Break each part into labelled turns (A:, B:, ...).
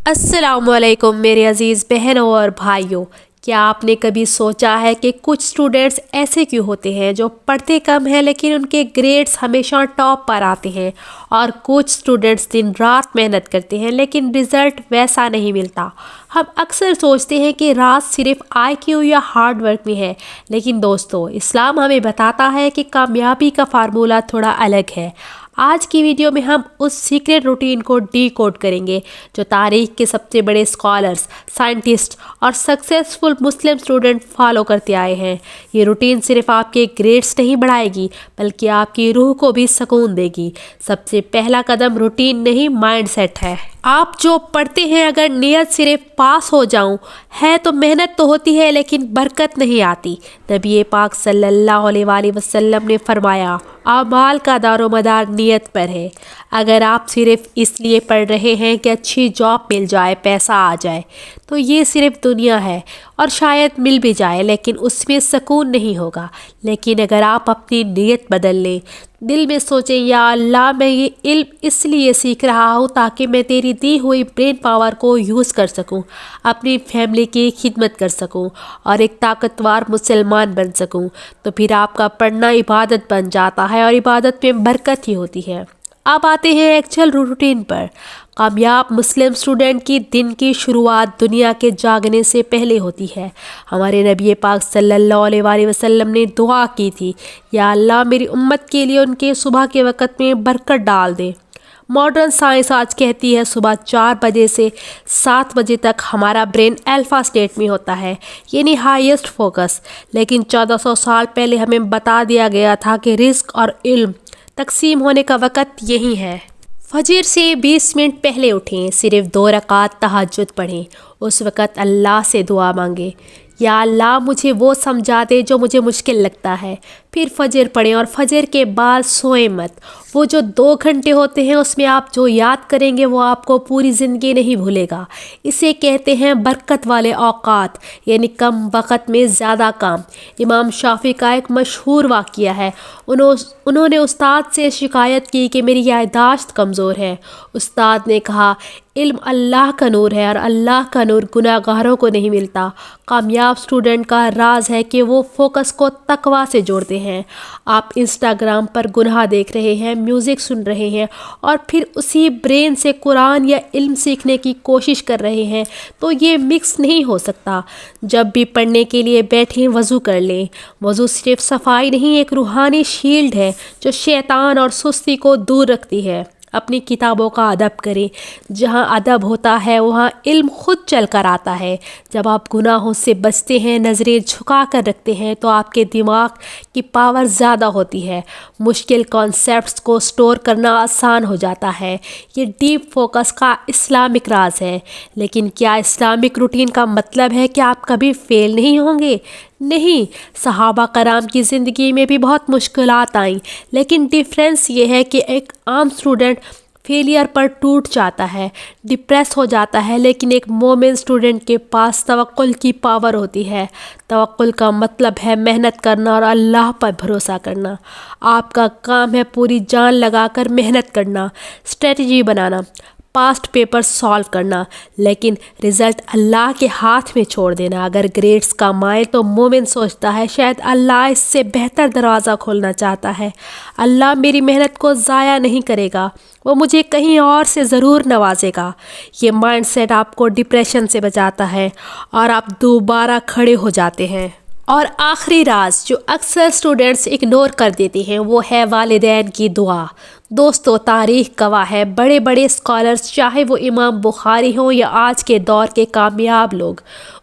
A: السلام علیکم میرے عزیز بہنوں اور بھائیوں، کیا آپ نے کبھی سوچا ہے کہ کچھ اسٹوڈنٹس ایسے کیوں ہوتے ہیں جو پڑھتے کم ہیں لیکن ان کے گریڈز ہمیشہ ٹاپ پر آتے ہیں، اور کچھ اسٹوڈنٹس دن رات محنت کرتے ہیں لیکن رزلٹ ویسا نہیں ملتا؟ ہم اکثر سوچتے ہیں کہ راز صرف آئی کیو یا ہارڈ ورک میں ہے، لیکن دوستو اسلام ہمیں بتاتا ہے کہ کامیابی کا فارمولہ تھوڑا الگ ہے۔ آج کی ویڈیو میں ہم اس سیکرٹ روٹین کو ڈی کوڈ کریں گے جو تاریخ کے سب سے بڑے اسکالرز، سائنٹسٹ اور سکسیسفل مسلم اسٹوڈنٹ فالو کرتے آئے ہیں۔ یہ روٹین صرف آپ کے گریڈز نہیں بڑھائے گی بلکہ آپ کی روح کو بھی سکون دے گی۔ سب سے پہلا قدم روٹین نہیں، مائنڈ سیٹ ہے۔ آپ جو پڑھتے ہیں اگر نیت صرف پاس ہو جاؤں ہے تو محنت تو ہوتی ہے لیکن برکت نہیں آتی۔ نبی پاک صلی اللہ علیہ وآلہ وسلم نے فرمایا، اعمال کا دار و مدار نیت پر ہے۔ اگر آپ صرف اس لیے پڑھ رہے ہیں کہ اچھی جاب مل جائے، پیسہ آ جائے، تو یہ صرف دنیا ہے، اور شاید مل بھی جائے لیکن اس میں سکون نہیں ہوگا۔ لیکن اگر آپ اپنی نیت بدل لیں، دل میں سوچیں، یا اللہ میں یہ علم اس لیے سیکھ رہا ہوں تاکہ میں تیری دی ہوئی برین پاور کو یوز کر سکوں، اپنی فیملی کی خدمت کر سکوں اور ایک طاقتور مسلمان بن سکوں، تو پھر آپ کا پڑھنا عبادت بن جاتا ہے، اور عبادت میں برکت ہی ہوتی ہے۔ اب آتے ہیں ایکچوئل روٹین پر۔ کامیاب مسلم اسٹوڈنٹ کی دن کی شروعات دنیا کے جاگنے سے پہلے ہوتی ہے۔ ہمارے نبی پاک صلی اللہ علیہ وآلہ وسلم نے دعا کی تھی، یا اللہ میری امت کے لیے ان کے صبح کے وقت میں برکت ڈال دے۔ ماڈرن سائنس آج کہتی ہے صبح 4 بجے سے 7 بجے تک ہمارا برین الفا اسٹیٹ میں ہوتا ہے، یعنی ہائیسٹ فوکس، لیکن 1400 سال پہلے ہمیں بتا دیا گیا تھا کہ رزق اور علم تقسیم ہونے کا وقت یہی ہے۔ فجر سے 20 منٹ پہلے اٹھیں، صرف 2 رکعت تہجد پڑھیں، اس وقت اللہ سے دعا مانگیں، یا اللہ مجھے وہ سمجھا دے جو مجھے مشکل لگتا ہے۔ پھر فجر پڑھیں اور فجر کے بعد سوئیں مت۔ وہ جو 2 گھنٹے ہوتے ہیں اس میں آپ جو یاد کریں گے وہ آپ کو پوری زندگی نہیں بھولے گا۔ اسے کہتے ہیں برکت والے اوقات، یعنی کم وقت میں زیادہ کام۔ امام شافعی کا ایک مشہور واقعہ ہے، انہوں نے استاد سے شکایت کی کہ میری یادداشت کمزور ہے۔ استاد نے کہا، علم اللہ کا نور ہے اور اللہ کا نور گناہ گاروں کو نہیں ملتا۔ کامیاب اسٹوڈنٹ کا راز ہے کہ وہ فوکس کو تقویٰ سے جوڑتے ہیں۔ آپ انسٹاگرام پر گناہ دیکھ رہے ہیں، میوزک سن رہے ہیں اور پھر اسی برین سے قرآن یا علم سیکھنے کی کوشش کر رہے ہیں، تو یہ مکس نہیں ہو سکتا۔ جب بھی پڑھنے کے لیے بیٹھیں وضو کر لیں۔ وضو صرف صفائی نہیں، ایک روحانی شیلڈ ہے جو شیطان اور سستی کو دور رکھتی ہے۔ اپنی کتابوں کا ادب کریں، جہاں ادب ہوتا ہے وہاں علم خود چل کر آتا ہے۔ جب آپ گناہوں سے بچتے ہیں، نظریں جھکا کر رکھتے ہیں، تو آپ کے دماغ کی پاور زیادہ ہوتی ہے، مشکل کانسیپٹس کو سٹور کرنا آسان ہو جاتا ہے۔ یہ ڈیپ فوکس کا اسلامک راز ہے۔ لیکن کیا اسلامک روٹین کا مطلب ہے کہ آپ کبھی فیل نہیں ہوں گے؟ نہیں، صحابہ کرام کی زندگی میں بھی بہت مشکلات آئیں، لیکن ڈیفرنس یہ ہے کہ ایک عام اسٹوڈنٹ فیلئر پر ٹوٹ جاتا ہے، ڈپریس ہو جاتا ہے، لیکن ایک مومن اسٹوڈنٹ کے پاس توکل کی پاور ہوتی ہے۔ توکل کا مطلب ہے محنت کرنا اور اللہ پر بھروسہ کرنا۔ آپ کا کام ہے پوری جان لگا کر محنت کرنا، اسٹریٹجی بنانا، پاسٹ پیپر سالو کرنا، لیکن رزلٹ اللہ کے ہاتھ میں چھوڑ دینا۔ اگر گریڈز کا مائل تو مومن سوچتا ہے شاید اللہ اس سے بہتر دروازہ کھولنا چاہتا ہے، اللہ میری محنت کو ضائع نہیں کرے گا، وہ مجھے کہیں اور سے ضرور نوازے گا۔ یہ مائنڈ سیٹ آپ کو ڈپریشن سے بچاتا ہے اور آپ دوبارہ کھڑے ہو جاتے ہیں۔ اور آخری راز جو اکثر اسٹوڈنٹس اگنور کر دیتے ہیں وہ ہے والدین کی دعا۔ دوستو تاریخ گواہ ہے، بڑے بڑے اسکالرز، چاہے وہ امام بخاری ہوں یا آج کے دور کے کامیاب لوگ،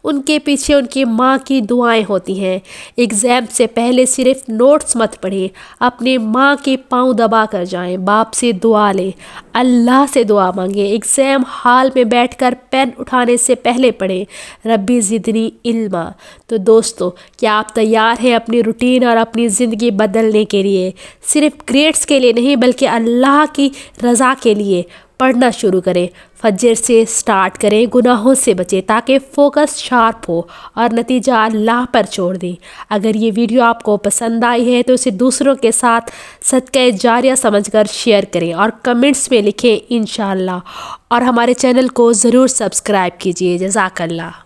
A: ان کے پیچھے ان کی ماں کی دعائیں ہوتی ہیں۔ ایگزام سے پہلے صرف نوٹس مت پڑھیں، اپنی ماں کے پاؤں دبا کر جائیں، باپ سے دعا لیں، اللہ سے دعا مانگیں۔ ایگزام ہال میں بیٹھ کر پین اٹھانے سے پہلے پڑھیں، ربی زدنی علما۔ تو دوستو کیا آپ تیار ہیں اپنی روٹین اور اپنی زندگی بدلنے کے لیے؟ صرف گریڈز کے لیے نہیں بلکہ اللہ کی رضا کے لیے۔ پڑھنا شروع کریں، فجر سے سٹارٹ کریں، گناہوں سے بچیں تاکہ فوکس شارپ ہو اور نتیجہ اللہ پر چھوڑ دیں۔ اگر یہ ویڈیو آپ کو پسند آئی ہے تو اسے دوسروں کے ساتھ صدقہ جاریہ سمجھ کر شیئر کریں اور کمنٹس میں لکھیں انشاءاللہ، اور ہمارے چینل کو ضرور سبسکرائب کیجیے۔ جزاک اللہ۔